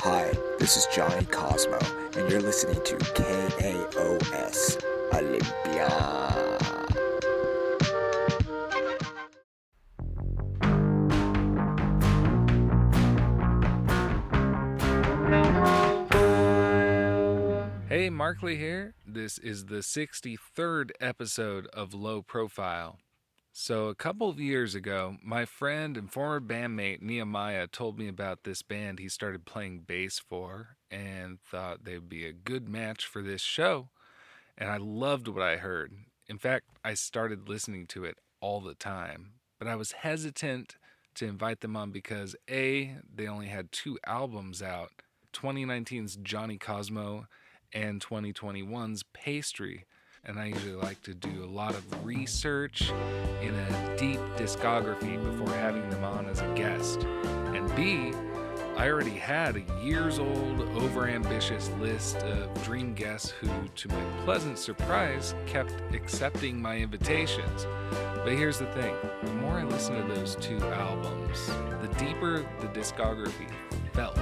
Hi, this is Jonny Kosmo, and you're listening to KAOS Olympia. Hey, Markley here. This is the 63rd episode of Low Profile. So, a couple of years ago, my friend and former bandmate Nehemiah told me about this band he started playing bass for and thought they'd be a good match for this show. And I loved what I heard. In fact, I started listening to it all the time. But I was hesitant to invite them on because A, they only had 2 albums out, 2019's Jonny Kosmo and 2021's Pastry. And I usually like to do a lot of research in a deep discography before having them on as a guest. And B, I already had a years-old, overambitious list of dream guests who, to my pleasant surprise, kept accepting my invitations. But here's the thing, the more I listened to those 2 albums, the deeper the discography felt.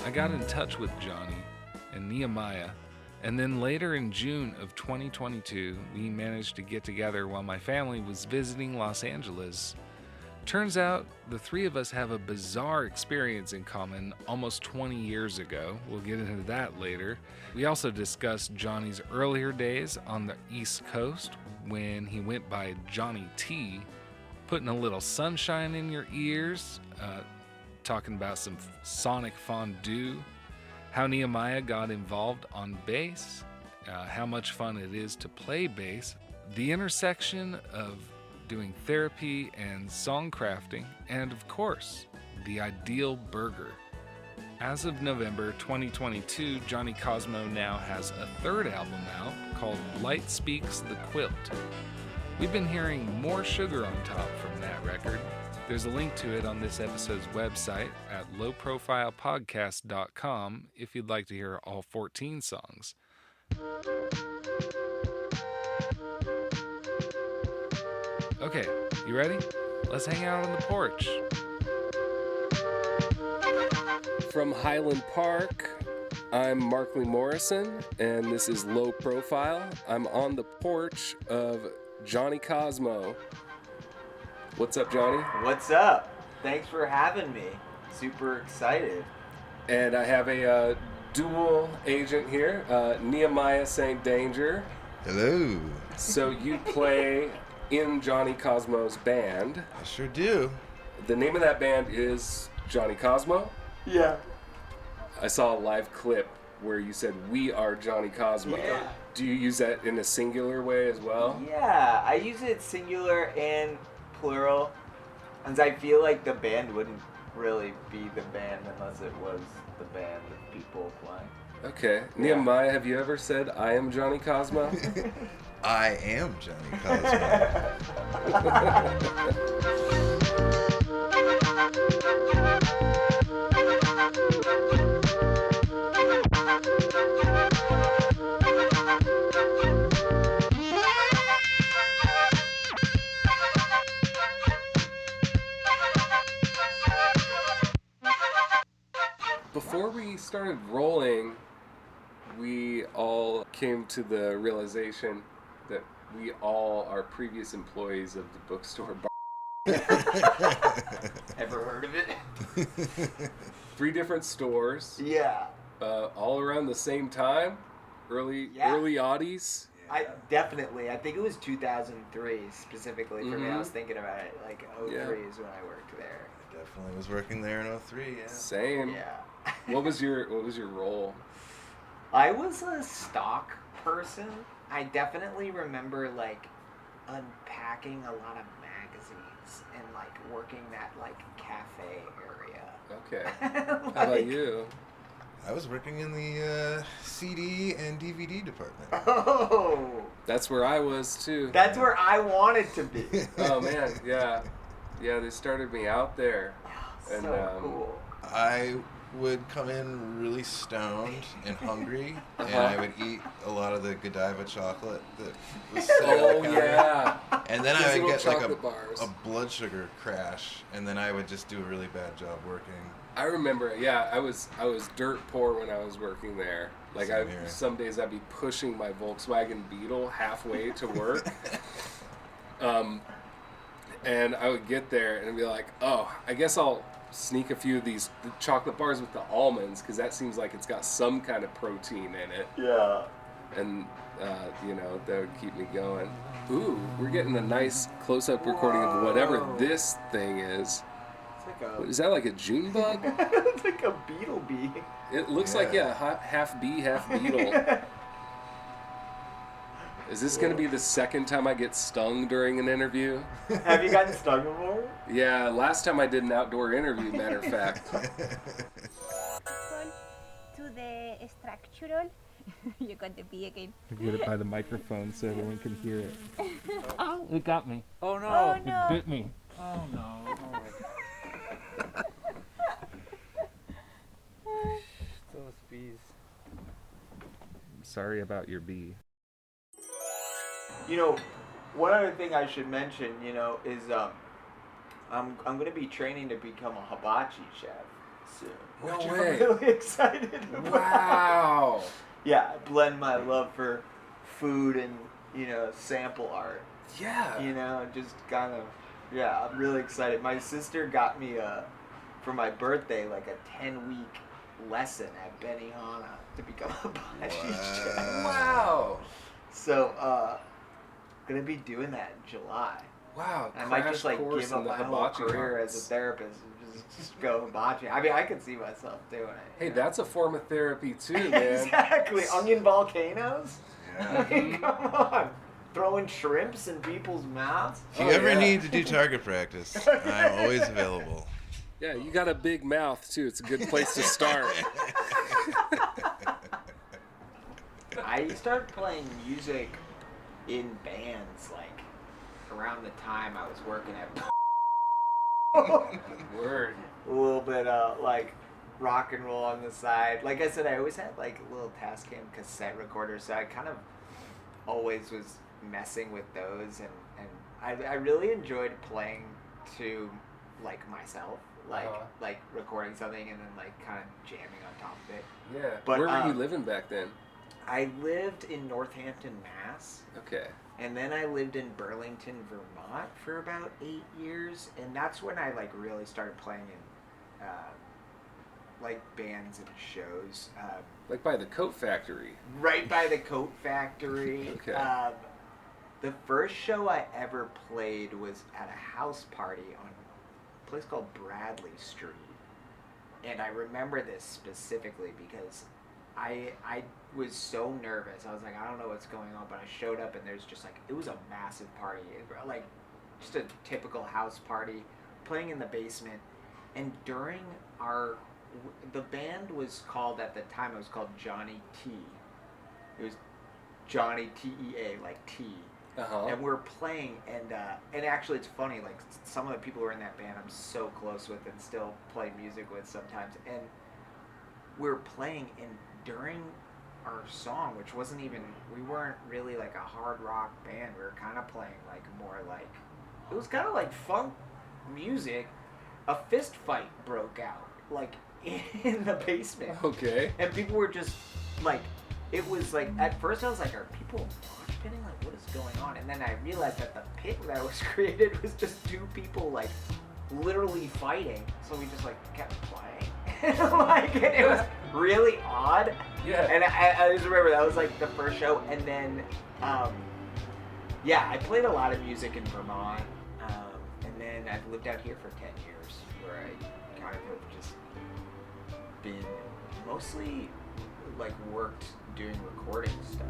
I got in touch with Jonny and Nehemiah, and then later in June of 2022, we managed to get together while my family was visiting Los Angeles. Turns out the 3 of us have a bizarre experience in common almost 20 years ago. We'll get into that later. We also discussed Jonny's earlier days on the East Coast when he went by Johnny T, putting a little sunshine in your ears, talking about some sonic fondue, how Nehemiah got involved on bass, how much fun it is to play bass, the intersection of doing therapy and song crafting, and of course, the ideal burger. As of November 2022, Jonny Kosmo now has a 3rd album out called Light Speaks the Quilt. We've been hearing more Sugar on Top from that record. There's a link to it on this episode's website at lowprofilepodcast.com if you'd like to hear all 14 songs. Okay, you ready? Let's hang out on the porch. From Highland Park, I'm Markley Morrison, and this is Low Profile. I'm on the porch of Jonny Kosmo. What's up, Jonny? What's up? Thanks for having me. Super excited. And I have a dual agent here, Nehemiah St. Danger. Hello. So you play in Jonny Kosmo's band. I sure do. The name of that band is Jonny Kosmo. Yeah. I saw a live clip where you said, "We are Jonny Kosmo." Yeah. Do you use that in a singular way as well? Yeah, I use it singular and plural, and I feel like the band wouldn't really be the band unless it was the band of people playing. Okay. Yeah. Nehemiah, have you ever said, "I am Jonny Kosmo"? I am Jonny Kosmo. Before we started rolling, we all came to the realization that we all are previous employees of the bookstore bar. Ever heard of it? 3 different stores, Yeah. all around the same time, early oddies. I think it was 2003 specifically for me. I was thinking about it. Like 03 is when I worked there. I definitely was working there in 03, yeah. Same. Yeah. What was your role? I was a stock person. I definitely remember like unpacking a lot of magazines and like working that like cafe area. Okay. Like, How about you? I was working in the CD and DVD department. Oh, That's where I was too. that's where I wanted to be. Oh man, yeah. Yeah, they started me out there. So And, cool. I would come in really stoned and hungry, and Uh-huh. I would eat a lot of the Godiva chocolate that was sitting on the Oh counter. yeah. And then Those I would little get like chocolate bars. a blood sugar crash, and then I would just do a really bad job working. I remember, yeah, I was dirt poor when I was working there. Like Same here. some days I'd be pushing my Volkswagen Beetle halfway to work. And I would get there and be like, oh, I guess I'll sneak a few of these chocolate bars with the almonds because that seems like it's got some kind of protein in it. Yeah. And, that would keep me going. Ooh, we're getting a nice close-up recording of whatever Whoa. this thing is. It's like a. What, is that like a June bug? It's like a beetle bee. It looks like, Yeah. half bee, half beetle. Is this going to be the second time I get stung during an interview? Have you gotten stung before? Yeah, last time I did an outdoor interview, matter of fact. To the structural, you got the bee again. Get it by the microphone so everyone can hear it. Oh, it got me. Oh no. Oh no! Bit me. Oh no. Those bees. Sorry about your bee. You know, one other thing I should mention, is I'm gonna be training to become a hibachi chef soon. No which way. I'm really excited about. Wow. Yeah, blend my love for food and sample art. Yeah. Just kind of, yeah, I'm really excited. My sister got me for my birthday like a 10-week lesson at Benihana to become a hibachi chef. Wow. So, gonna be doing that in July. Wow. I might just crash like course give in up the my whole hibachi career arts. as a therapist and just go hibachi. I mean, I could see myself doing it. Hey, that's a form of therapy too, man. Exactly. Onion volcanoes? Yeah. I mean, come on. Throwing shrimps in people's mouths? If you Oh, ever yeah. need to do target practice, I'm always available. Yeah, you got a big mouth too. It's a good place to start. I started playing music in bands like around the time I was working at Word. a little bit like rock and roll on the side. Like I said, I always had like a little Tascam cassette recorder, so I kind of always was messing with those, and I really enjoyed playing to like myself, like recording something and then like kind of jamming on top of it. Yeah. But, Where were you living back then? I lived in Northampton, Mass. Okay. And then I lived in Burlington, Vermont for about 8 years, and that's when I like really started playing in like bands and shows. Like by the Coat Factory. Right by the Coat Factory. Okay. The first show I ever played was at a house party on a place called Bradley Street, and I remember this specifically because I was so nervous. I was like, I don't know what's going on, but I showed up and there's just like, it was a massive party, like just a typical house party, playing in the basement. And during the band was called, at the time it was called Johnny T. It was Johnny T-E-A, like T. Uh-huh. And we're playing, and actually it's funny, like some of the people who are in that band I'm so close with and still play music with sometimes. And we're playing, and during our song, which wasn't even, we weren't really like a hard rock band, we were kind of playing like more like, it was kind of like funk music, a fist fight broke out like in the basement. Okay. And people were just like, it was like, at first I was like, are people mosh pitting? Like, what is going on? And then I realized that the pit that was created was just two people like literally fighting. So we just like kept playing. Like, and it was really odd. Yeah. And I just remember that was like the first show. And then, yeah, I played a lot of music in Vermont. And then I've lived out here for 10 years where I kind of have just been mostly like worked doing recording stuff.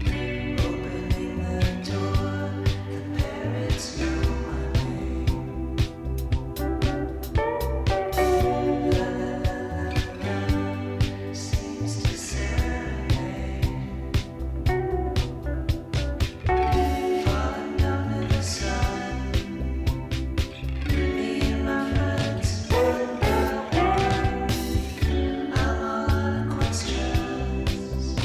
Opening the door, the parents know my name. La la la la la, seems to serenade. Falling down to the sun, me and my friends, one by one. I'm all out of questions.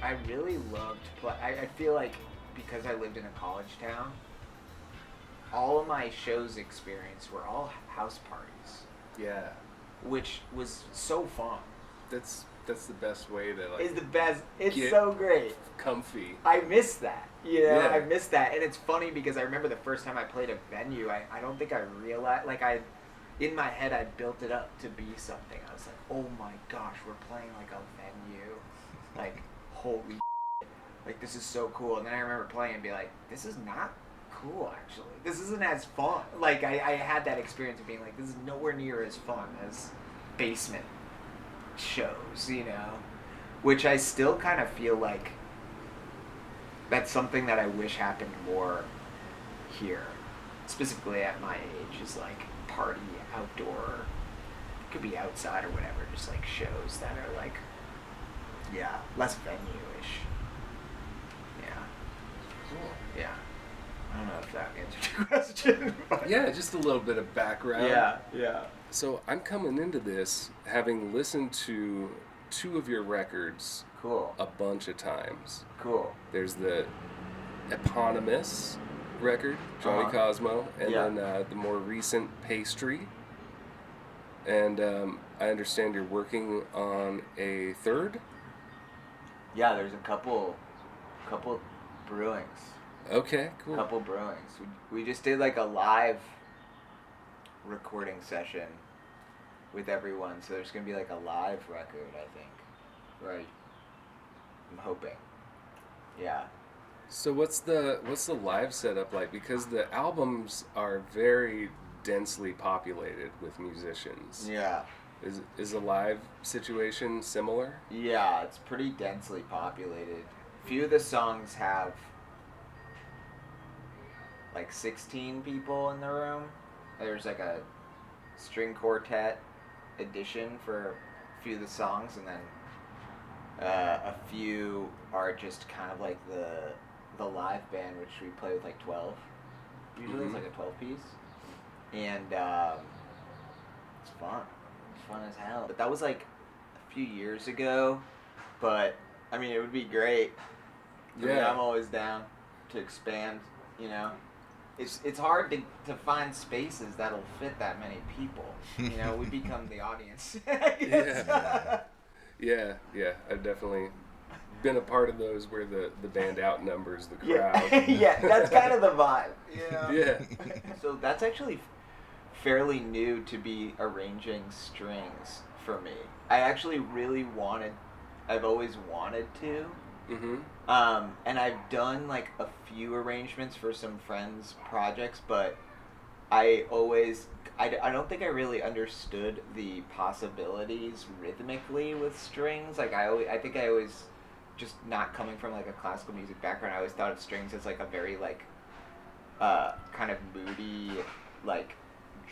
I really loved play. I feel like because I lived in a college town, all of my shows experience were all house parties, Yeah, which was so fun. that's the best way to It's the best. It's get- so great. comfy. I miss that. You know, Yeah. I miss that. And it's funny because I remember the first time I played a venue, I don't think I realized, like in my head, I built it up to be something. I was like, oh my gosh, we're playing like a venue. Like, holy shit. Like, this is so cool. And then I remember playing and be like, this is not cool, actually. This isn't as fun. Like, I had that experience of being like, this is nowhere near as fun as basement shows, you know? Which I still kind of feel like that's something that I wish happened more here. Specifically at my age, is like party, outdoor, it could be outside or whatever, just like shows that are like, yeah, less venue-ish. Yeah. Cool. Yeah. I don't know if that answered your question. But Yeah, just a little bit of background. yeah. So I'm coming into this having listened to 2 of your records Cool. a bunch of times. Cool. There's the eponymous record, Jonny Uh-huh. Kosmo, and Yeah. then the more recent Pastry. And I understand you're working on a third? Yeah, there's a couple brewings. Okay, cool. Couple brewings. We just did like a live recording session with everyone, so there's gonna be like a live record, I think. Right. I'm hoping. Yeah. So what's the live setup like? Because the albums are very densely populated with musicians. Yeah. Is the live situation similar? Yeah, it's pretty densely populated. Few of the songs have like 16 people in the room. There's like a string quartet edition for a few of the songs, and then a few are just kind of like the live band, which we play with like 12. Usually Mhm. it's like a 12 piece, and it's fun. It's fun as hell. But that was like a few years ago. But I mean, it would be great. I mean, Yeah. I'm always down to expand. You know, it's hard to find spaces that'll fit that many people. You know, we become the audience. I guess. Yeah. Yeah. I've definitely been a part of those where the band outnumbers the Yeah, crowd. yeah, that's kind of the vibe. Yeah. Yeah. So that's actually fairly new to be arranging strings for me. I actually really I've always wanted to. Mm-hmm. And I've done like a few arrangements for some friends' projects, but I don't think I really understood the possibilities rhythmically with strings. Like I think I always, just not coming from like a classical music background, I always thought of strings as like a very like kind of moody, like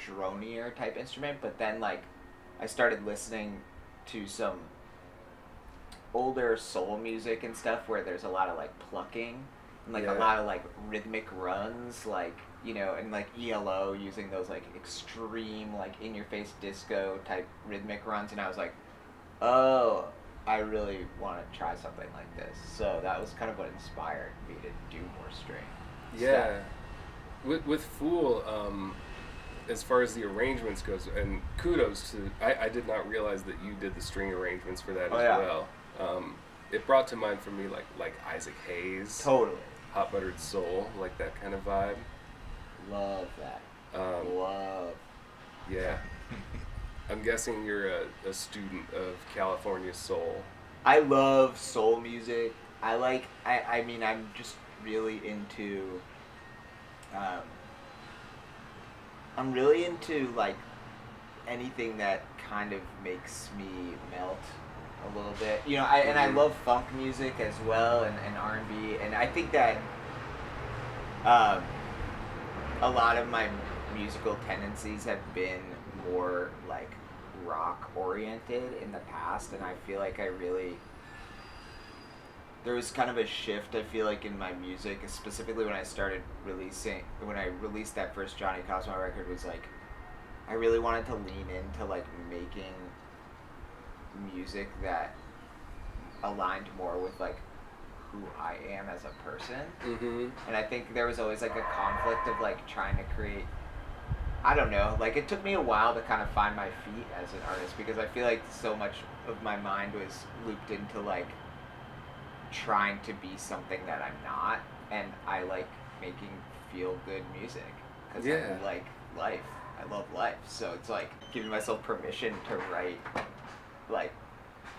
dronier type instrument. But then like I started listening to some older soul music and stuff where there's a lot of like plucking and like a Yeah. lot of like rhythmic runs, like, you know, and like ELO using those like extreme like in your face disco type rhythmic runs, and I was like, oh, I really want to try something like this. So that was kind of what inspired me to do more string Yeah. stuff. With Fool, as far as the arrangements goes, and kudos to, I did not realize that you did the string arrangements for that Oh, as yeah. well. It brought to mind for me like Isaac Hayes, Totally. Hot Buttered Soul, like that kind of vibe. Love that. Love. Yeah. I'm guessing you're a student of California soul. I love soul music. I mean, I'm just really into, I'm really into, like, anything that kind of makes me melt a little bit. You know, and I love funk music as well, and R&B, and I think that, a lot of my musical tendencies have been more, like, rock oriented in the past, and I feel like there was kind of a shift, I feel like, in my music, specifically when I released that first Jonny Kosmo record, was like, I really wanted to lean into, like, making music that aligned more with, like, who I am as a person. Mm-hmm. And I think there was always, like, a conflict of, like, trying to create, I don't know, like, it took me a while to kind of find my feet as an artist, because I feel like so much of my mind was looped into, like, trying to be something that I'm not, and I like making feel good music, because Yeah. I like life. I love life, so it's like giving myself permission to write, like,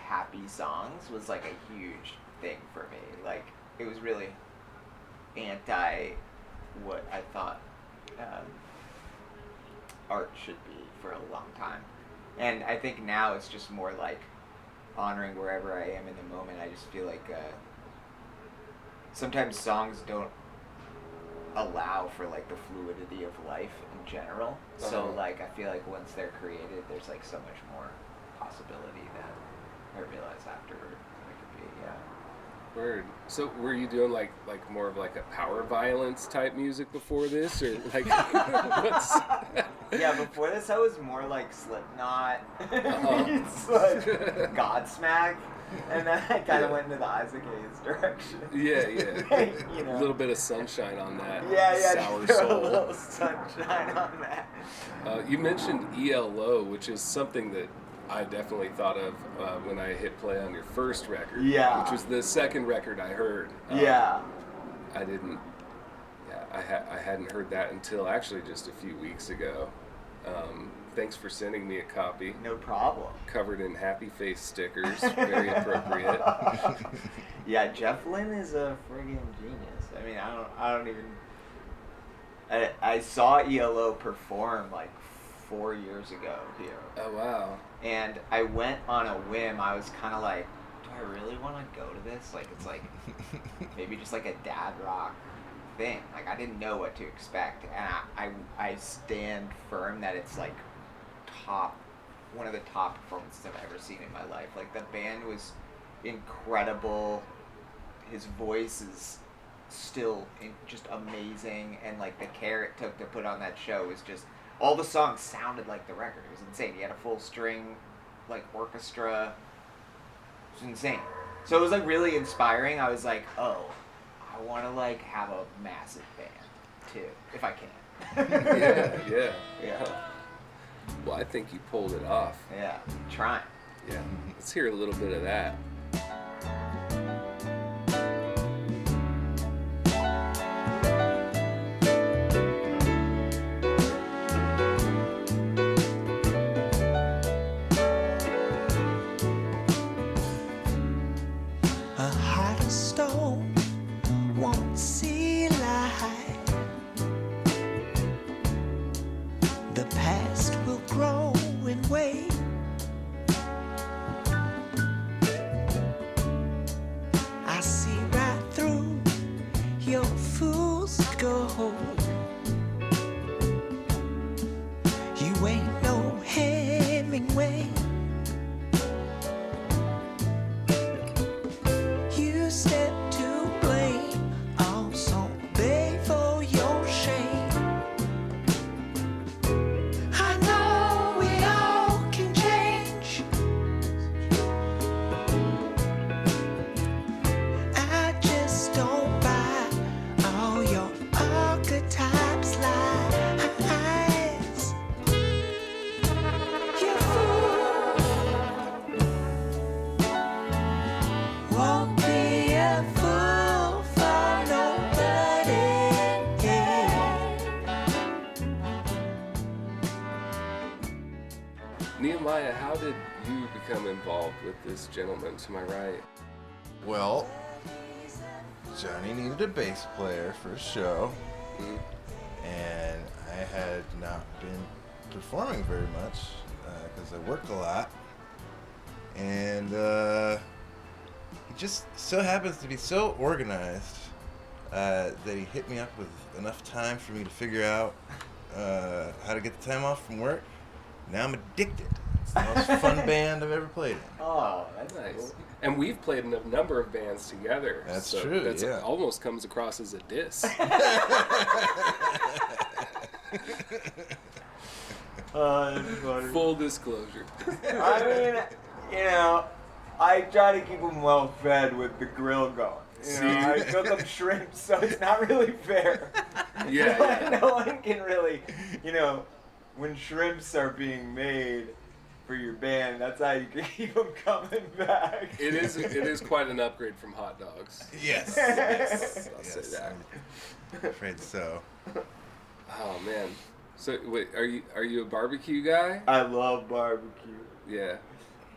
happy songs was, like, a huge thing for me. Like, it was really anti what I thought art should be for a long time. And I think now it's just more like honoring wherever I am in the moment. I just feel like sometimes songs don't allow for, like, the fluidity of life in general. So, like, I feel like once they're created, there's, like, so much more possibility that I realize afterward there could be, yeah. Word. So were you doing like more of like a power violence type music before this, or like what's? Yeah, before this I was more like Slipknot. Uh-huh. It's like Godsmack, and then I kind of went into the Isaac Hayes direction. Yeah, yeah. Like, you know. A little bit of sunshine on that. Yeah, Sour just throw a soul. little sunshine on that. You mentioned ELO, which is something that I definitely thought of when I hit play on your first record. Yeah. Which was the second record I heard. Yeah. I didn't. Yeah, I hadn't heard that until actually just a few weeks ago. Thanks for sending me a copy. No problem. Covered in happy face stickers. Very appropriate. Yeah, Jeff Lynne is a friggin' genius. I mean, I don't even. I saw ELO perform like 4 years ago here. Oh wow. And I went on a whim. I was kind of like, do I really want to go to this? Like, it's like maybe just like a dad rock thing. Like, I didn't know what to expect, and I stand firm that it's like one of the top performances I've ever seen in my life. Like, the band was incredible. His voice is still just amazing, and like the care it took to put on that show was just, all the songs sounded like the record. It was insane. He had a full string, like, orchestra. It was insane. So it was, like, really inspiring. I was like, oh, I want to, like, have a massive band, too, if I can. Yeah. Yeah. Well, I think you pulled it off. Yeah. Trying. Yeah. Let's hear a little bit of that. A heart of stone won't see light. The past will grow and wait. how did you become involved with this gentleman to my right? Well, Johnny needed a bass player for a show, and I had not been performing very much because I worked a lot. And he just so happens to be so organized that he hit me up with enough time for me to figure out how to get the time off from work. Now I'm addicted. It's the most fun band I've ever played in. Oh, that's Nice. cool. And we've played in a number of bands together. That's so true, That's yeah. almost comes across as a diss. That's funny. Full disclosure. I mean, you know, I try to keep them well fed with the grill going. You know, I cook them shrimp, so it's not really fair. Yeah. No one can really, you know, when shrimps are being made for your band, that's how you can keep them coming back. It is quite an upgrade from hot dogs. Yes. I'll say Yes, that. I'm afraid so. Oh man. So wait, are you a barbecue guy? I love barbecue. Yeah.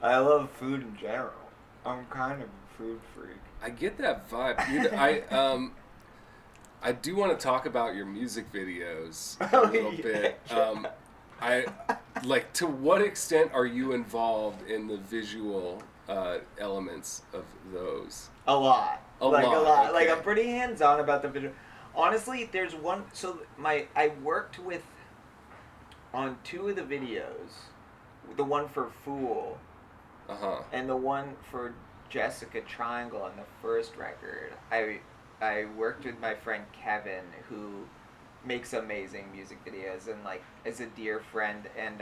I love food in general. I'm kind of a food freak. I get that vibe. I do want to talk about your music videos a little bit. I like, to what extent are you involved in the visual elements of those? A lot. A lot, Like, okay. I'm pretty hands-on about the video. Honestly, there's one. So I worked with on 2 of the videos. The one for Fool and the one for Jessica Triangle on the first record. I worked with my friend Kevin, who makes amazing music videos and like is a dear friend, and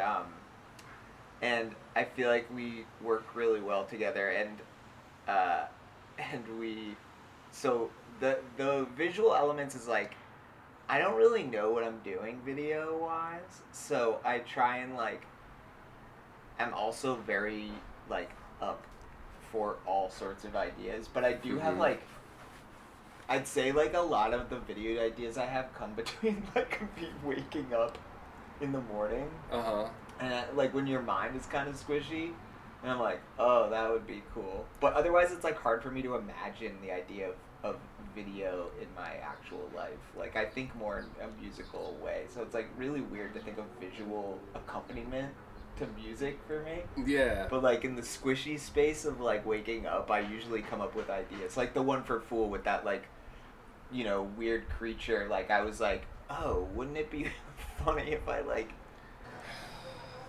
I feel like we work really well together, and we, so the visual elements is like, I don't really know what I'm doing video wise, so I try and like, I'm also very like up for all sorts of ideas, but I do have like, I'd say like a lot of the video ideas I have come between like me waking up in the morning and like when your mind is kind of squishy, and I'm like, oh, that would be cool, but otherwise it's like hard for me to imagine the idea of video in my actual life. Like I think more in a musical way, so it's like really weird to think of visual accompaniment to music for me. Yeah. But like in the squishy space of like waking up, I usually come up with ideas. Like the one for Fool with that like, you know, weird creature. Like I was like, oh, wouldn't it be funny if I like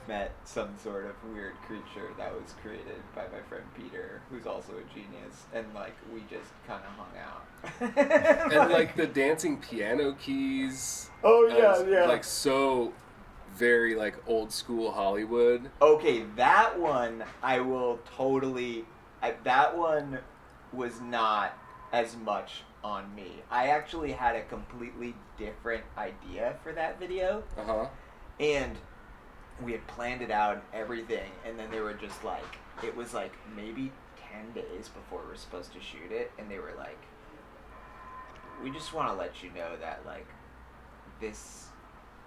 met some sort of weird creature that was created by my friend Peter, who's also a genius, and like we just kind of hung out. And like the dancing piano keys. Oh yeah. Like so very like old school Hollywood. Okay, that one I will totally. That one was not as much on me. I actually had a completely different idea for that video, and we had planned it out and everything, and then they were just like, it was like maybe 10 days before we were supposed to shoot it, and they were like, we just want to let you know that like this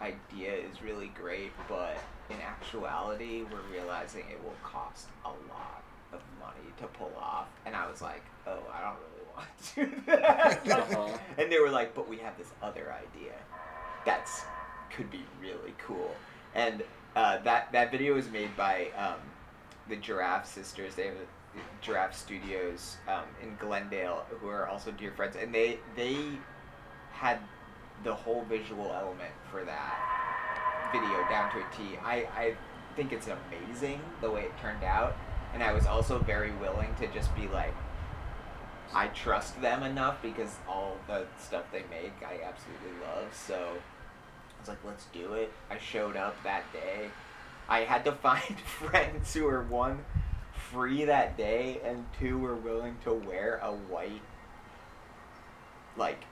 idea is really great, but in actuality we're realizing it will cost a lot of money to pull off. And I was like, oh, I don't really want to do that. And they were like, but we have this other idea that's could be really cool. And that video was made by the Giraffe Sisters. They have Giraffe Studios in Glendale, who are also dear friends, and they had the whole visual element for that video down to a T. I think it's amazing the way it turned out, and I was also very willing to just be like, I trust them enough because all the stuff they make I absolutely love, so I was like, let's do it. I showed up that day. I had to find friends who were, 1, free that day, and 2, were willing to wear a white like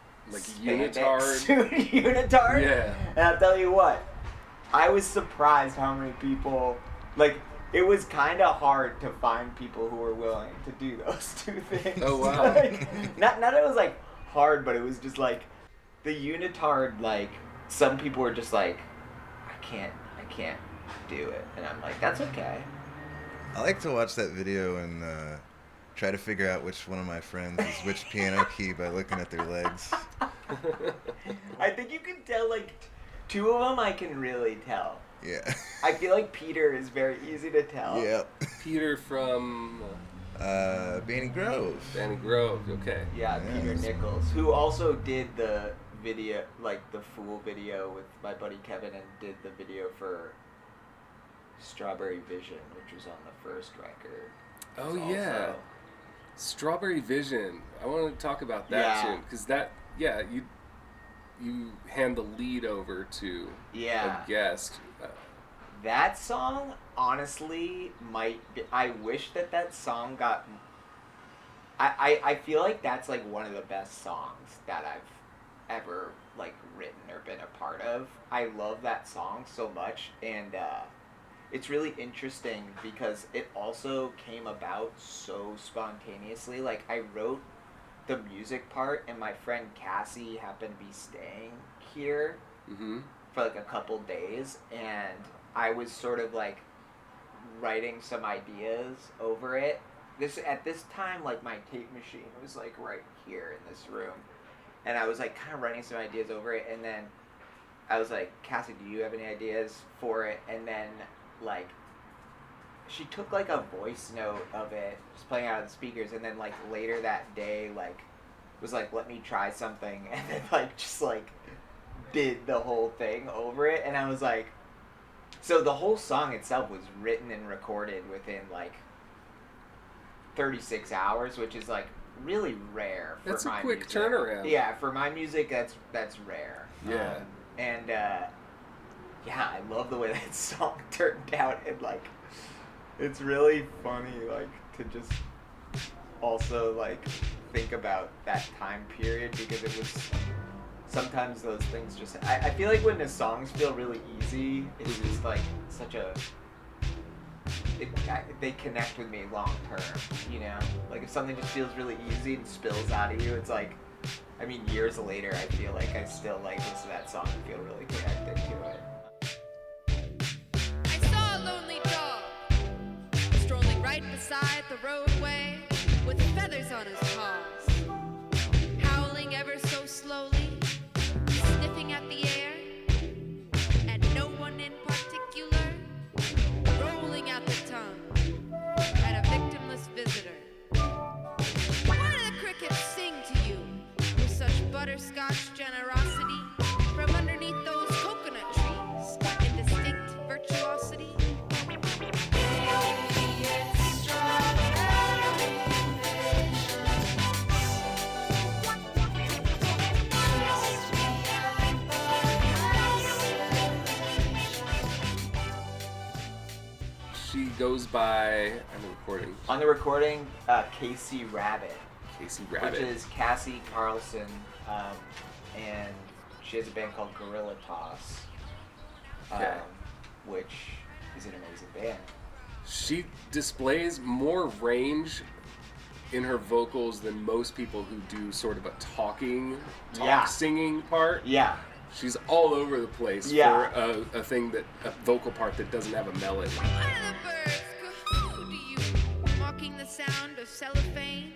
unitard suit. Unitard. Yeah. And I'll tell you what, I was surprised how many people, like, it was kind of hard to find people who were willing to do those 2 things. Oh, wow. Like, not it was like hard, but it was just like the unitard, like some people were just like, I can't do it, and I'm like, that's okay. I like to watch that video and try to figure out which one of my friends is which piano key by looking at their legs. I think you can tell, like, two of them I can really tell. Yeah. I feel like Peter is very easy to tell. Yep. Peter from Banny Grove. Danny Grove. Okay. Yeah, Yeah. Peter Nichols, who also did the video, like the Fool video with my buddy Kevin, and did the video for Strawberry Vision, which was on the first record. Oh It's yeah, also- Strawberry Vision. I want to talk about that Yeah. too, because that you hand the lead over to Yeah. a guest. That song, honestly, might be, I wish that song got... I feel like that's, like, one of the best songs that I've ever, like, written or been a part of. I love that song so much, and it's really interesting because it also came about so spontaneously. Like, I wrote the music part, and my friend Cassie happened to be staying here Mm-hmm. for, like, a couple days, and I was sort of, like, writing some ideas over it. At this time, like, my tape machine was, like, right here in this room, and I was, like, kind of writing some ideas over it, and then I was like, Cassie, do you have any ideas for it? And then, like, she took, like, a voice note of it, just playing out of the speakers, and then, like, later that day, like, was like, let me try something, and then, like, just, like, did the whole thing over it, and I was like, so the whole song itself was written and recorded within, like, 36 hours, which is, like, really rare for That's a my quick music. turnaround. Yeah, for my music, that's rare. Yeah. And, yeah, I love the way that song turned out, and, like, it's really funny, like, to just also, like, think about that time period, because it was... Sometimes those things just... I feel like when the songs feel really easy, it's just, like, such a... they connect with me long term, you know? Like, if something just feels really easy and spills out of you, it's like... I mean, years later, I feel like I still, like, listen to that song and feel really connected to it. I saw a lonely dog strolling right beside the roadway with feathers on his paws, howling ever so slowly, sniffing at the air, and no one in particular, rolling out the tongue at a victimless visitor. Why do the crickets sing to you with such butterscotch generosity from underneath those coconut trees in distinct virtuosity? She goes by. I'm recording. On the recording, Casey Rabbit, Casey Rabbit. which is Cassie Carlson, and she has a band called Gorilla Toss, Okay. which is an amazing band. She displays more range in her vocals than most people who do sort of a Yeah. singing part. Yeah. She's all over the place Yeah. for a vocal part that doesn't have a melody. One of the birds cahoo to you, mocking the sound of cellophane,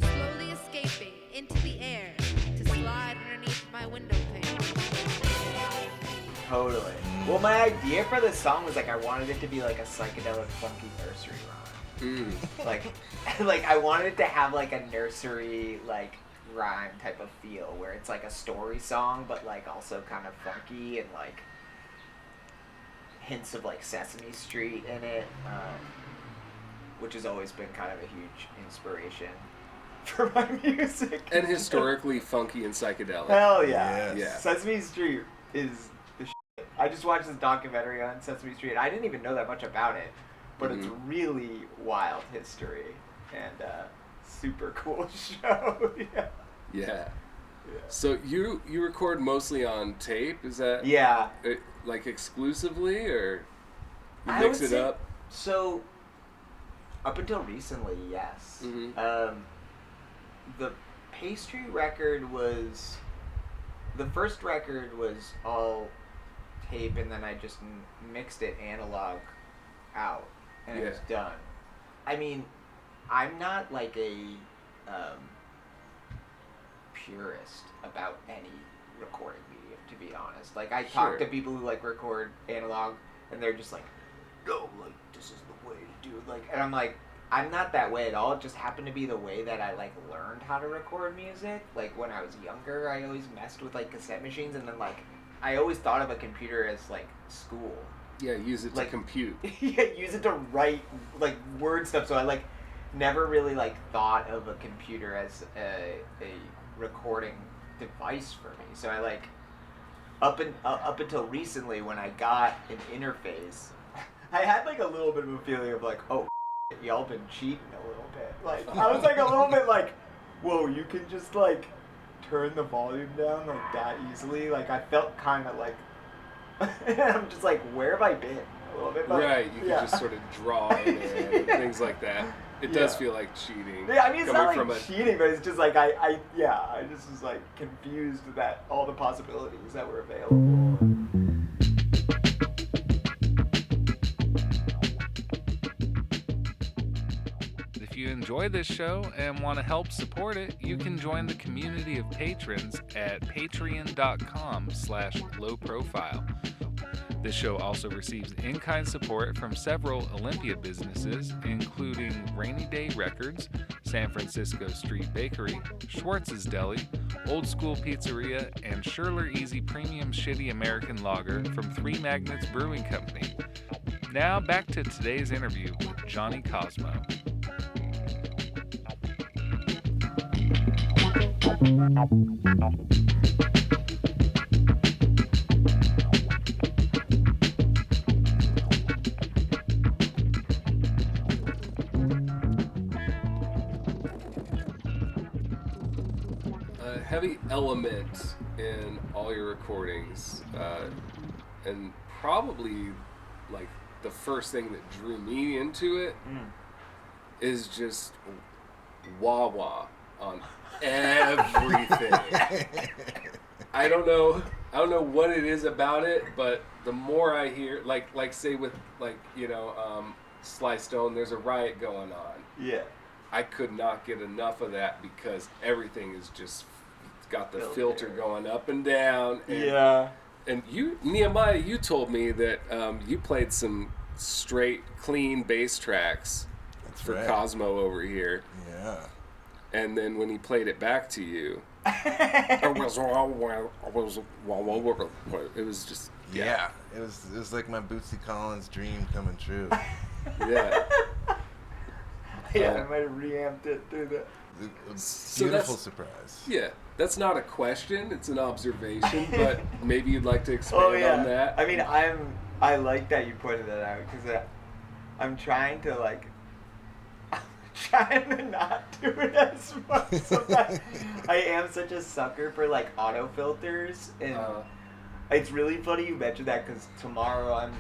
slowly escaping into the air to slide underneath my window pane. Totally. Well, my idea for this song was, like, I wanted it to be like a psychedelic, funky nursery rhyme. Like I wanted it to have, like, a nursery, like, rhyme type of feel, where it's like a story song, but, like, also kind of funky, and, like, hints of, like, Sesame Street in it, which has always been kind of a huge inspiration for my music. And historically funky and psychedelic. Hell yeah. Yes. Yeah. Sesame Street is the shit. I just watched this documentary on Sesame Street. I didn't even know that much about it, but it's really wild history, and super cool show. Yeah. Yeah. So you record mostly on tape? Is that Yeah. like exclusively, or you I mix would it say- up? So, up until recently, yes. The pastry record was... The first record was all tape, and then I just mixed it analog out, and it was done. I mean, I'm not like a purist about any recording medium, to be honest. Like, I talk to people who like record analog, and they're just like, no, like, this is the way to do it. Like, and I'm like, I'm not that way at all. It just happened to be the way that I like learned how to record music. Like, when I was younger, I always messed with like cassette machines, and then like I always thought of a computer as like school. Yeah, use it to Like- compute. Yeah, use it to write like word stuff. So I like never really like thought of a computer as a recording device for me. So I like up until recently when I got an interface, I had like a little bit of a feeling of like, oh, y'all been cheating a little bit. Like I was like a little bit like, whoa, you can just like turn the volume down like that easily. Like I felt kind of like, and I'm just like, where have I been? A little bit. But, Right, you can yeah. just sort of draw in there and things like that. It does Yeah. feel like cheating. Yeah, I mean, it's not coming like from cheating, but it's just like, I just was like confused that all the possibilities that were available. If you enjoy this show and want to help support it, you can join the community of patrons at patreon.com/lowprofile. This show also receives in-kind support from several Olympia businesses, including Rainy Day Records, San Francisco Street Bakery, Schwartz's Deli, Old School Pizzeria, and Schurler Easy Premium Shitty American Lager from Three Magnets Brewing Company. Now back to today's interview with Jonny Kosmo. A heavy element in all your recordings, and probably like the first thing that drew me into it is just wah wah on everything. I don't know what it is about it, but the more I hear, like say with like Sly Stone, there's a riot going on. Yeah. I could not get enough of that because everything is just got the filter going up and down. And, Yeah. And you, Nehemiah, you told me that you played some straight, clean bass tracks for right. Cosmo over here. Yeah. And then when he played it back to you, it was just Yeah. It was like my Bootsy Collins dream coming true. yeah. Yeah, I might have reamped it through the... So Beautiful that's- surprise. Yeah, that's not a question; it's an observation. But maybe you'd like to expand on that. I mean, I like that you pointed that out because I'm trying to like, I'm trying to not do it as much. Sometimes I am such a sucker for like auto filters, and it's really funny you mentioned that because tomorrow I'm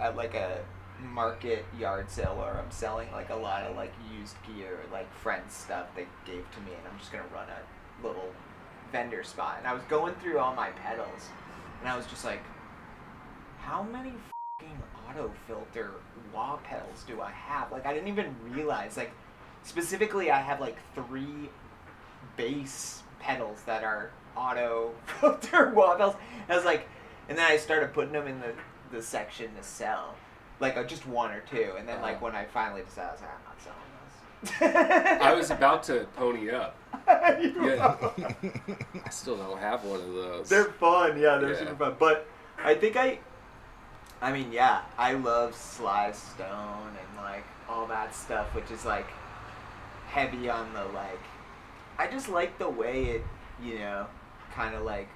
at like a market yard sale where I'm selling like a lot of like used gear, like friends stuff they gave to me, and I'm just gonna run a little vendor spot. And I was going through all my pedals, and I was just like, how many fucking auto filter wah pedals do I have? Like I didn't even realize, like specifically I have like 3 bass pedals that are auto filter wah pedals. I was like, and then I started putting them in the section to sell. Like just 1 or 2, and then like when I finally decided, I was like, I'm not selling this. I was about to pony up. Yeah. I still don't have one of those. They're fun, yeah, they're Yeah. super fun. But I think I mean, yeah, I love Sly Stone and like all that stuff, which is like heavy on the like. I just like the way it, kind of like.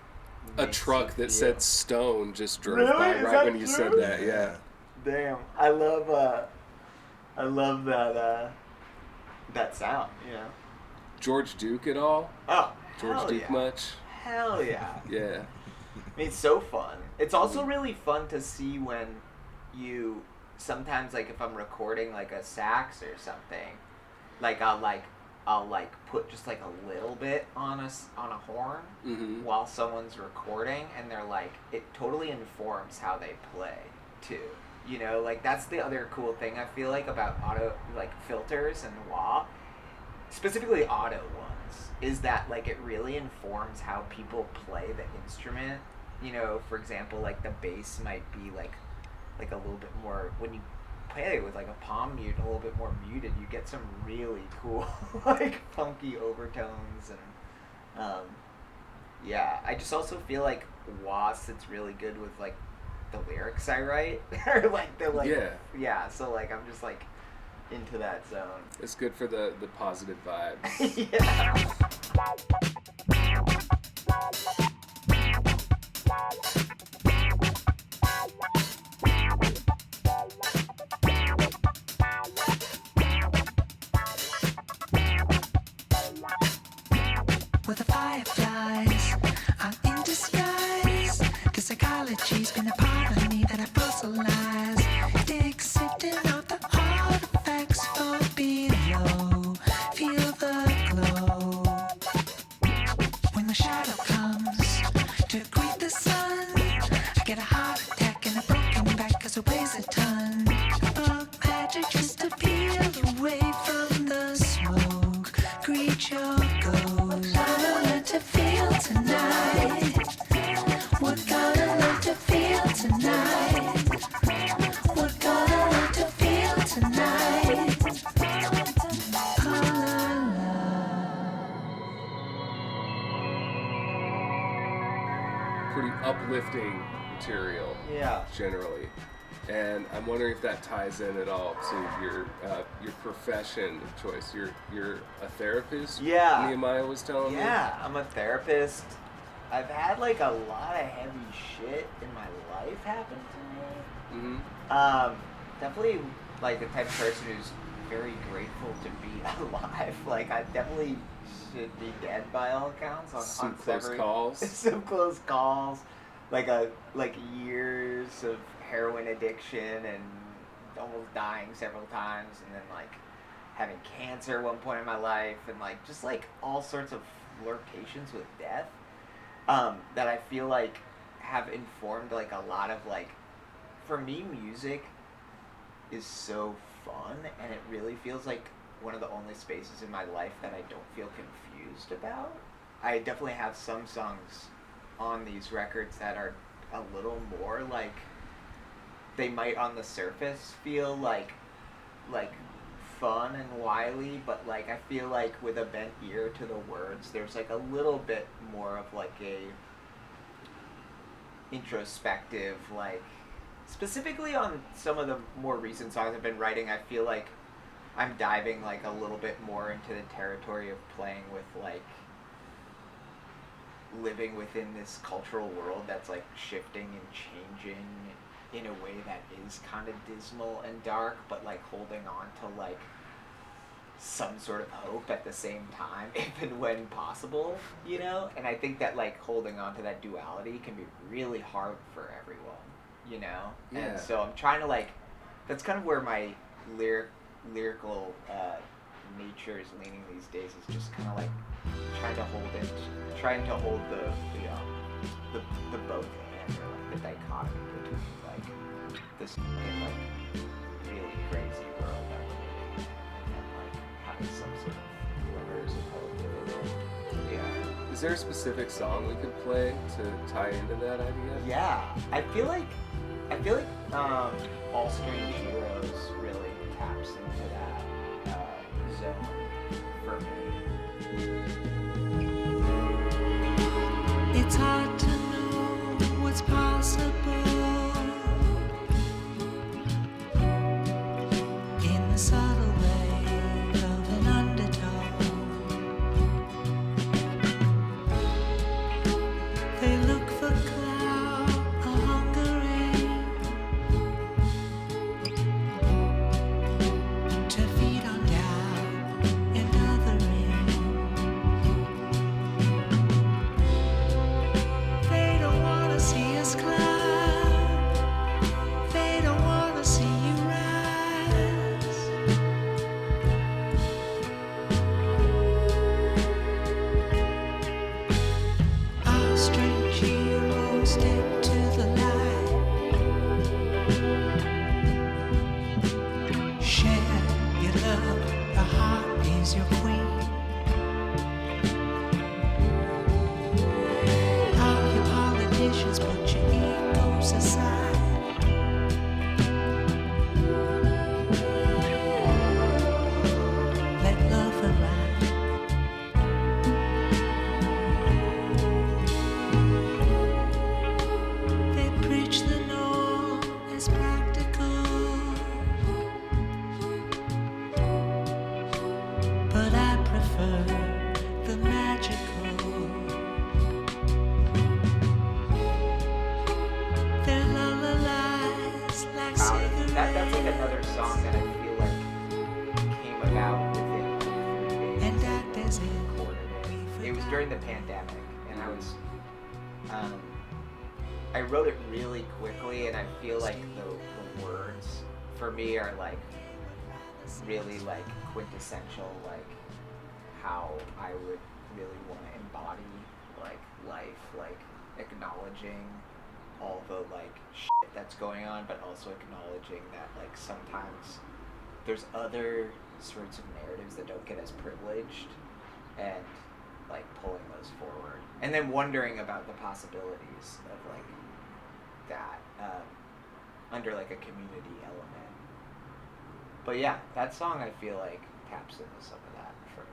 A makes truck you that feel. said Stone just drove Really? by Is right that when you said true? that. Yeah. Damn, I love that sound, George Duke at all? Oh, George hell Duke yeah. much? Hell yeah. Yeah. I mean, it's so fun. It's also really fun to see when you sometimes like if I'm recording like a sax or something, like I'll put just like a little bit on a horn while someone's recording, and they're like, it totally informs how they play too. You know, like that's the other cool thing I feel like about auto like filters and wah, specifically auto ones, is that like it really informs how people play the instrument. You know, for example, like the bass might be like a little bit more when you play it with like a palm mute, a little bit more muted, you get some really cool like funky overtones and yeah. I just also feel like wah sits really good with like the lyrics I write or like the like yeah. So like I'm just like into that zone. It's good for the positive vibes. Yeah. With the fireflies, I'm in disguise. The psychology's been a part of me that I fossilize. Dissecting out the artifacts for below. Feel the glow. When the shadow comes to greet the sun, I get a heart attack and a broken back 'cause it weighs a ton. Bug magic just to peel away from the smoke. Greet your ghost. To feel tonight. We're gonna learn to feel tonight. We're gonna learn to feel tonight. Pretty uplifting material. Yeah. Generally. And I'm wondering if that ties in at all to your profession of choice. You're a therapist. Yeah. Nehemiah was telling me. Yeah, I'm a therapist. I've had like a lot of heavy shit in my life happen to me. Mm-hmm. Definitely like the type of person who's very grateful to be alive. Like I definitely should be dead by all accounts. Some close calls. Some close calls. Like years of heroin addiction and almost dying several times, and then like having cancer at one point in my life, and like just like all sorts of flirtations with death that I feel like have informed like a lot of like, for me music is so fun, and it really feels like one of the only spaces in my life that I don't feel confused about. I definitely have some songs on these records that are a little more like, they might on the surface feel like fun and wily, but like I feel like with a bent ear to the words, there's like a little bit more of like a introspective, like specifically on some of the more recent songs I've been writing, I feel like I'm diving like a little bit more into the territory of playing with like living within this cultural world that's like shifting and changing in a way that is kind of dismal and dark, but like holding on to like some sort of hope at the same time, if and when possible, you know? And I think that like holding on to that duality can be really hard for everyone, you know? Yeah. And so I'm trying to like, that's kind of where my lyrical nature is leaning these days, is just kind of like trying to hold the both ends, or like the dichotomy between like this like really crazy world that we're living in, and then like having some sort of glimmers of hope in it. Yeah. Is there a specific song we could play to tie into that idea? Yeah, I feel like All Strange Heroes really taps into that zone for me. It's hard to know what's possible in the subtle way of an undertone. They look for cloud, a hungering to feed on doubt and othering. love, the heart is your queen. All your politicians, put your egos aside. Let love arrive. They preach the norm as practical, but I prefer the magical. Their lullabies like cigarettes. That's like another song that I feel like came about within 3 days. And act as if Recorded it. It was during the pandemic, and I wrote it really quickly, and I feel like the words for me are like really like quintessential, like how I would really want to embody like life, like acknowledging all the like shit that's going on, but also acknowledging that like sometimes there's other sorts of narratives that don't get as privileged, and like pulling those forward, and then wondering about the possibilities of like that under like a community element. But yeah, that song I feel like taps into some of that for me.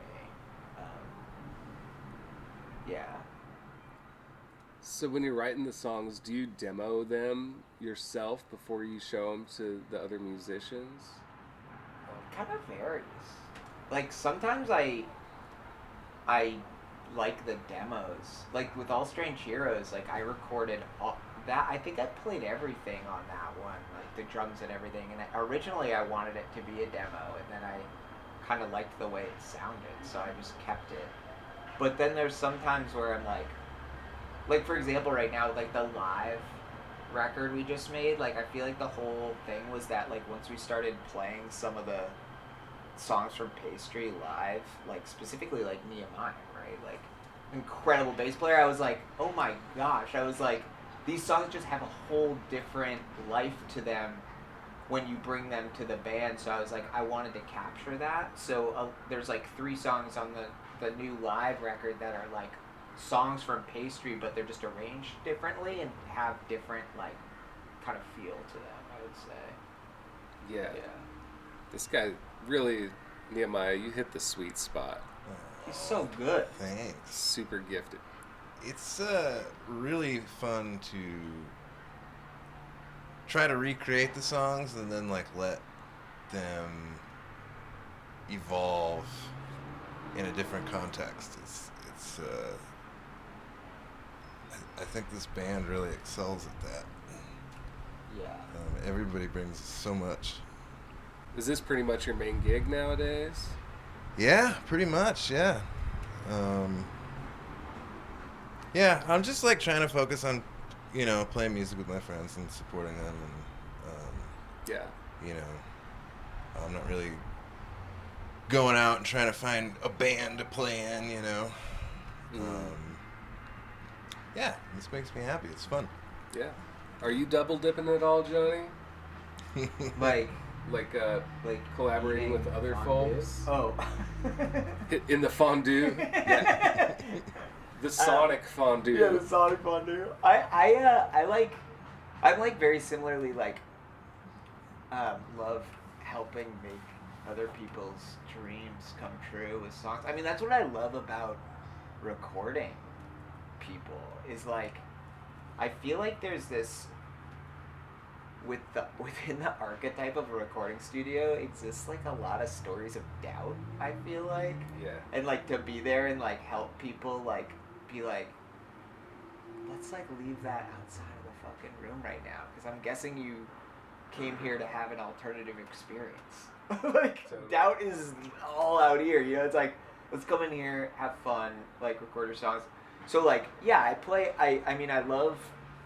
Yeah. So when you're writing the songs, do you demo them yourself before you show them to the other musicians? It kind of varies. Like sometimes I like the demos. Like with All Strange Heroes, like I recorded all that. I think I played everything on that one, like the drums and everything. And originally I wanted it to be a demo, and then I kind of liked the way it sounded, so I just kept it. But then there's sometimes where I'm like for example right now, like the live record we just made, like I feel like the whole thing was that like once we started playing some of the songs from Pastry live, like specifically like Nehemiah, right, like incredible bass player, I was like, oh my gosh, I was like, these songs just have a whole different life to them when you bring them to the band. So I was like, I wanted to capture that. So there's like 3 songs on the new live record that are like songs from Pastry, but they're just arranged differently and have different like kind of feel to them, I would say. Yeah. This guy really, Nehemiah, you hit the sweet spot. He's so good. Thanks. Super gifted. It's really fun to try to recreate the songs and then like let them evolve in a different context. It's I think this band really excels at that. Yeah. Everybody brings so much. Is this pretty much your main gig nowadays? Yeah, pretty much, yeah. Yeah, I'm just like trying to focus on, you know, playing music with my friends and supporting them, and Yeah. you know, I'm not really going out and trying to find a band to play in, you know. Yeah, this makes me happy. It's fun. Yeah. Are you double dipping at all, Johnny? Like Like collaborating with other fondue? folks? Oh. In the fondue? Yeah. The sonic fondue. Yeah, the sonic fondue. I'm like very similarly like love helping make other people's dreams come true with songs. I mean, that's what I love about recording people, is like I feel like there's this within the archetype of a recording studio exists like a lot of stories of doubt, I feel like. Yeah. And like to be there and like help people like be like, let's like leave that outside of the fucking room right now, because I'm guessing you came here to have an alternative experience. Like Totally. doubt is all out here, you know. It's like, let's come in here, have fun, like record your songs. So like, yeah, I mean I love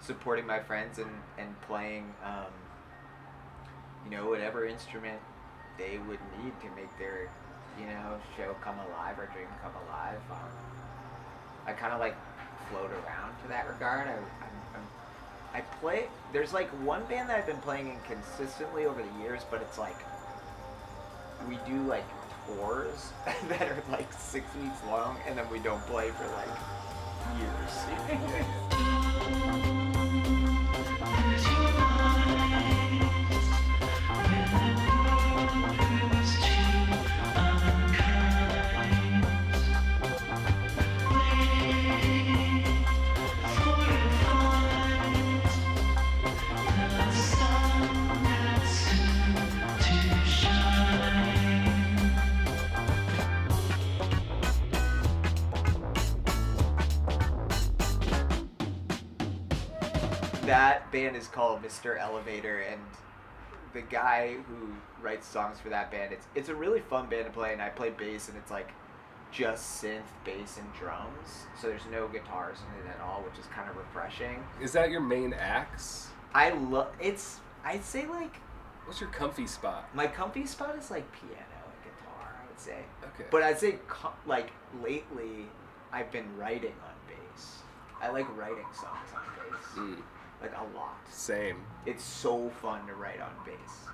supporting my friends and playing you know, whatever instrument they would need to make their, you know, show come alive or dream come alive. I kind of like float around to that regard. I play, there's like one band that I've been playing in consistently over the years, but it's like we do like tours that are like 6 weeks long, and then we don't play for like years. That band is called Mr. Elevator, and the guy who writes songs for that band, it's a really fun band to play, and I play bass, and it's like just synth, bass, and drums, so there's no guitars in it at all, which is kind of refreshing. Is that your main axe? I'd say like, What's your comfy spot? my comfy spot is like piano and guitar, I would say. Okay. But I'd say like lately, I've been writing on bass. I like writing songs on bass. Like a lot. Same. It's so fun to write on bass.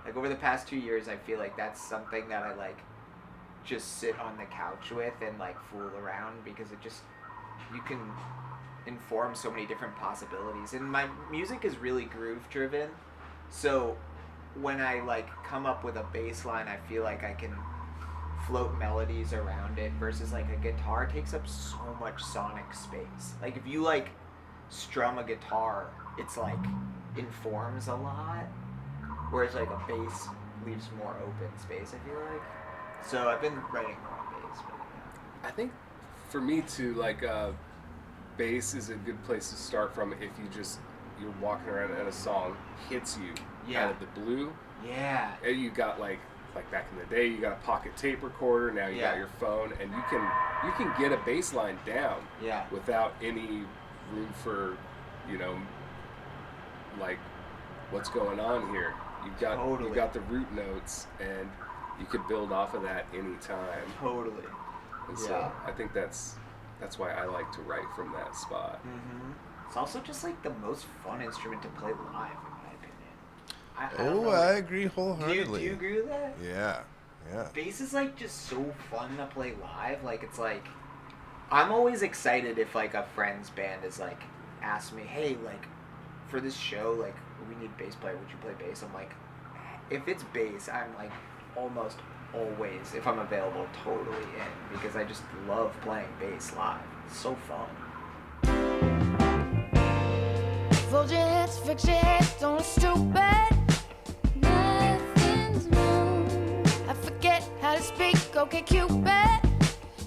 Like over the past 2 years, I feel like that's something that I like just sit on the couch with and like fool around, because it just, you can inform so many different possibilities. And my music is really groove driven, so when I like come up with a bass line, I feel like I can float melodies around it, versus like a guitar takes up so much sonic space. Like if you like strum a guitar, it's like informs a lot, whereas like a bass leaves more open space, I feel like. So I've been writing more on bass, but yeah. I think for me too, like bass is a good place to start from if you're walking around and a song hits you out of the blue. Yeah. And you got like back in the day, you got a pocket tape recorder. Now you got your phone, and you can get a bass line down. Yeah. Without any room for, like what's going on here. You got the root notes, and you could build off of that anytime. Totally. And so I think that's why I like to write from that spot. Mm-hmm. It's also just like the most fun instrument to play live, in my opinion. I agree wholeheartedly. Do you agree with that? Yeah. Bass is like just so fun to play live. Like it's like, I'm always excited if like a friend's band is like, ask me, hey, like for this show, like we need a bass player, would you play bass? I'm like, if it's bass, I'm like almost always, if I'm available, totally in, because I just love playing bass live. It's so fun. Fold your hands, fix your head, don't look stupid. Nothing's wrong. I forget how to speak, okay, Cupid.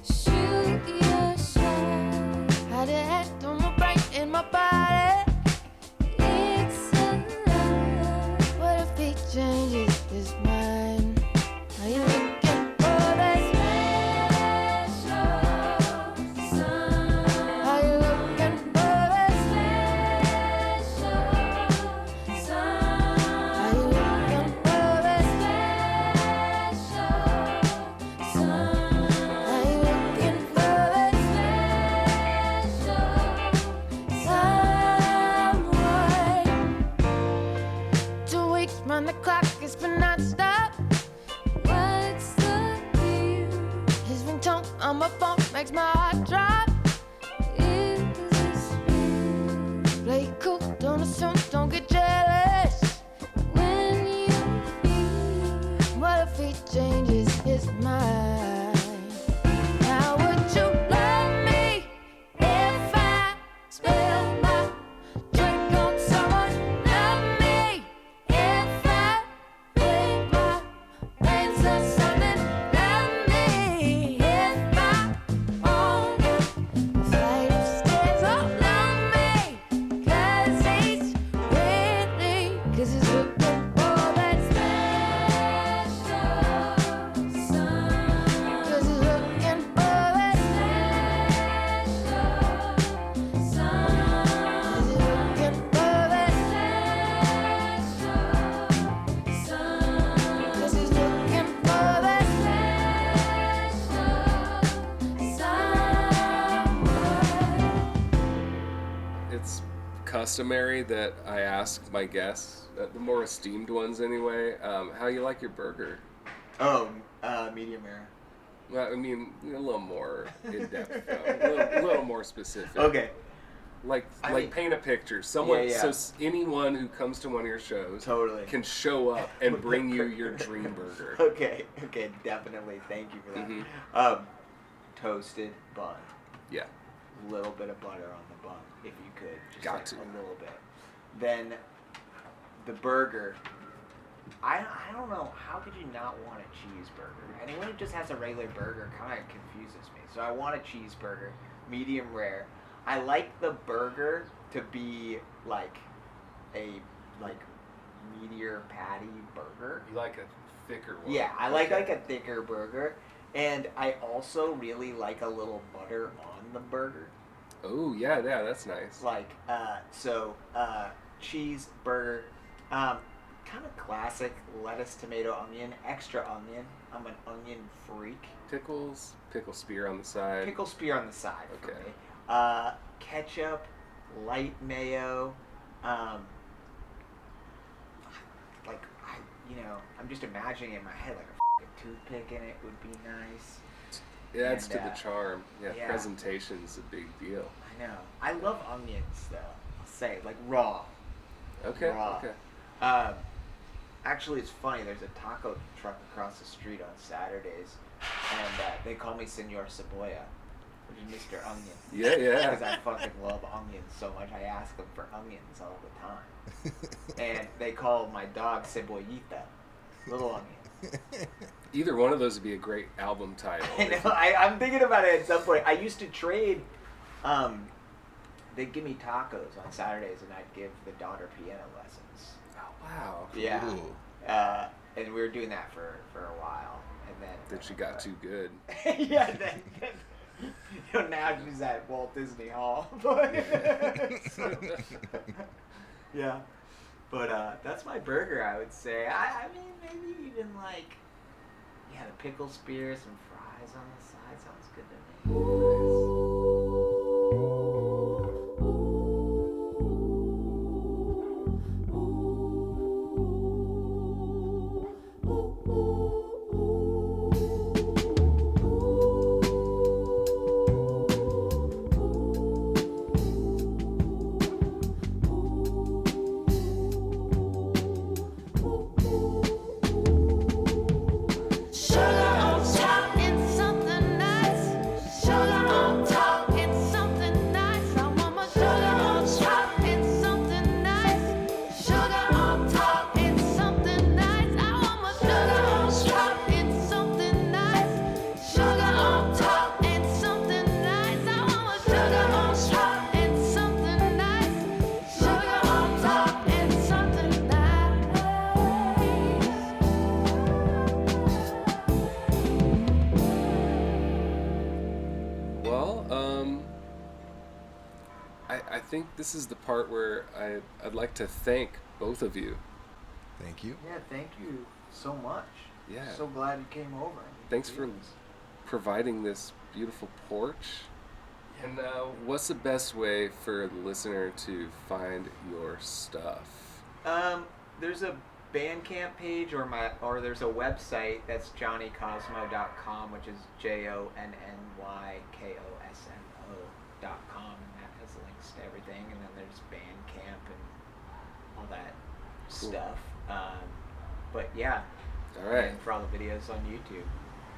Shoot your shot. How to act on my brain in my body. It's alive. What if he changes his mind? Are you looking for that special sign? Are you looking for that special sign? Are you looking for that special sign? Are you looking for that special someone? 2 weeks, run the clock, it's been non-stop. What's the deal? His ringtone on my phone makes my heart drop. Is this real? Play it cool, don't assume, don't get jealous. When you feel, what if he changes his mind? How would you love me if I spilled my drink on someone? Love me if I played my brains or something. Love me if I owned a flight of stairs. Oh, love me 'cause he's waiting, 'cause he's looking for that special sign. 'Cause he's looking for that special sign. 'Cause he's looking for that special sign. 'Cause he's looking for that special someone. It's customary that I ask my guests, the more esteemed ones anyway, how you like your burger. Oh, medium rare. Well, I mean, a little more in depth, though. A little more specific. Okay. Like I mean, paint a picture. Someone, yeah. so anyone who comes to one of your shows Totally. can show up and bring you your dream burger. Okay, definitely. Thank you for that. Mm-hmm. Toasted bun. Yeah. A little bit of butter on the bun, if you could. Just Got like to. a little bit. Then the burger. I don't know. How could you not want a cheeseburger? Anyone who just has a regular burger kind of confuses me. So I want a cheeseburger, medium rare. I like the burger to be like a meatier patty burger. You like a thicker one. Yeah, I like a thicker burger. And I also really like a little butter on the burger. Oh, yeah, that's nice. Like, cheeseburger, kind of classic lettuce, tomato, onion, extra onion. I'm an onion freak. Pickles, pickle spear on the side. Pickle spear on the side for Okay. me. Ketchup, light mayo, I'm just imagining in my head like a toothpick in it would be nice. It adds And, to the charm. Yeah, yeah. presentation's a big deal. I know. I love onions though. I'll say like raw. Okay, Raw. okay. Actually, it's funny. There's a taco truck across the street on Saturdays, and they call me Senor Cebolla, which is Mr. Onion. Yeah. Because I fucking love onions so much. I ask them for onions all the time. And they call my dog Cebollita, little onion. Either one of those would be a great album title. I know. I'm thinking about it at some point. I used to trade. They'd give me tacos on Saturdays, and I'd give the daughter piano lessons. Oh, wow. Yeah. Ooh. And we were doing that for a while, and then. Then she got too good. Yeah. Then now she's at Walt Disney Hall. Yeah. But that's my burger, I would say. I mean, maybe even like, the pickle spear, some fries on the side sounds good to me. I think this is the part where I'd like to thank both of you. Thank you. Yeah, thank you so much. Yeah. So glad you came over. Thanks for providing this beautiful porch. And what's the best way for the listener to find your stuff? There's a Bandcamp page or there's a website that's JonnyKosmo.com, which is JonnyKosmo.com, and that has links to everything. And then there's Bandcamp and all that stuff. But yeah. All right. And for all the videos on YouTube.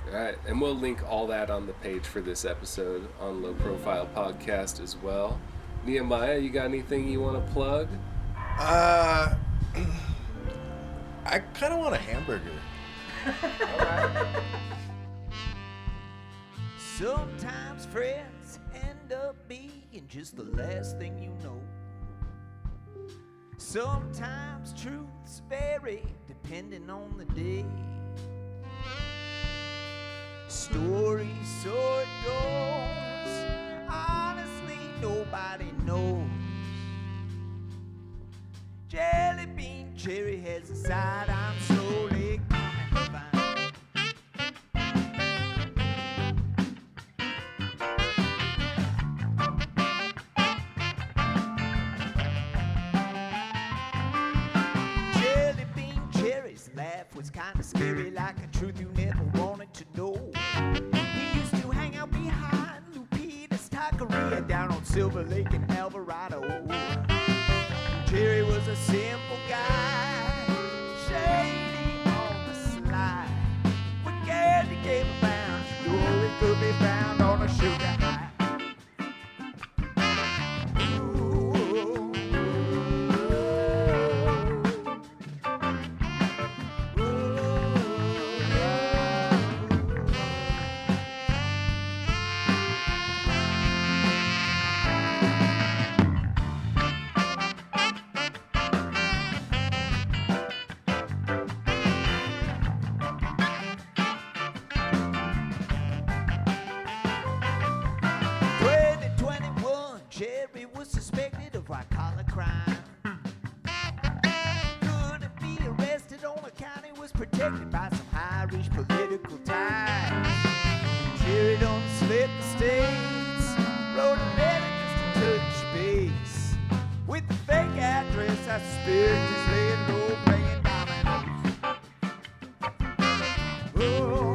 All right, and we'll link all that on the page for this episode on Low Profile Podcast as well. Nehemiah, you got anything you want to plug? I kind of want a hamburger. All right. Sometimes friends end up being just the last thing you know. Sometimes truths vary depending on the day. Story so it goes. Honestly, nobody knows. Jelly bean cherry has a side I'm slowly coming to find. Jelly bean cherry's laugh was kinda scary, like a truth you Silver Lake and Alvarado. Jerry was a simple guy, shady on the slide. When candy came around, jewelry could be found on a sugar high. Jerry was suspected of white-collar crime. Couldn't be arrested on account he was protected by some Irish political ties. Jerry don't slip the states, wrote a letter just to touch base. With the fake address, I suspect he's laying low playing dominoes. Oh.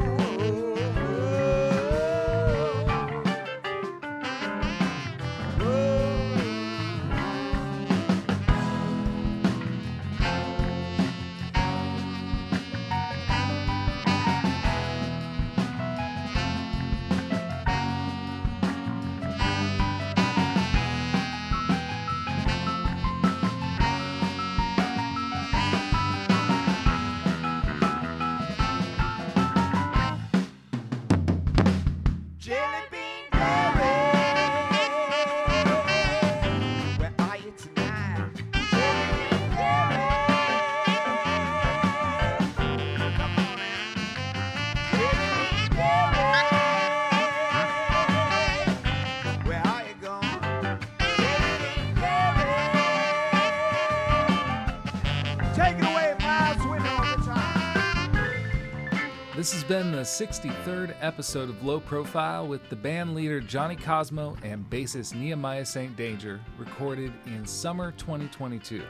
This has been the 63rd episode of Low Profile with the band leader Jonny Kosmo and bassist Nehemiah St. Danger, recorded in summer 2022.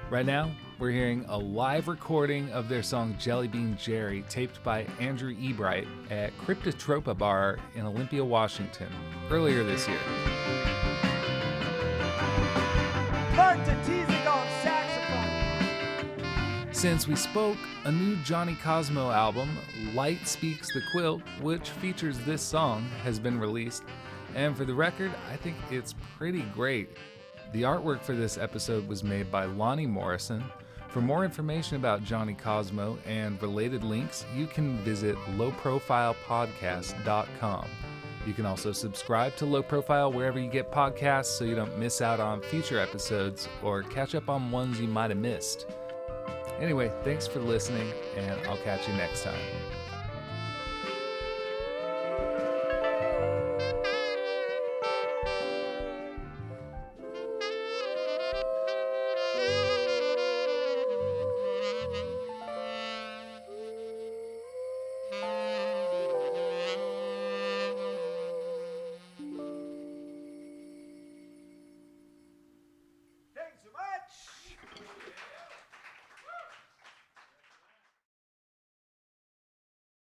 Right now, we're hearing a live recording of their song Jelly Bean Jerry, taped by Andrew Ebright at Cryptotropa Bar in Olympia, Washington, earlier this year. Since we spoke, a new Jonny Kosmo album, Light Speaks the Quilt, which features this song, has been released. And for the record, I think it's pretty great. The artwork for this episode was made by Lonnie Morrison. For more information about Jonny Kosmo and related links, you can visit lowprofilepodcast.com. You can also subscribe to Low Profile wherever you get podcasts so you don't miss out on future episodes or catch up on ones you might have missed. Anyway, thanks for listening, and I'll catch you next time.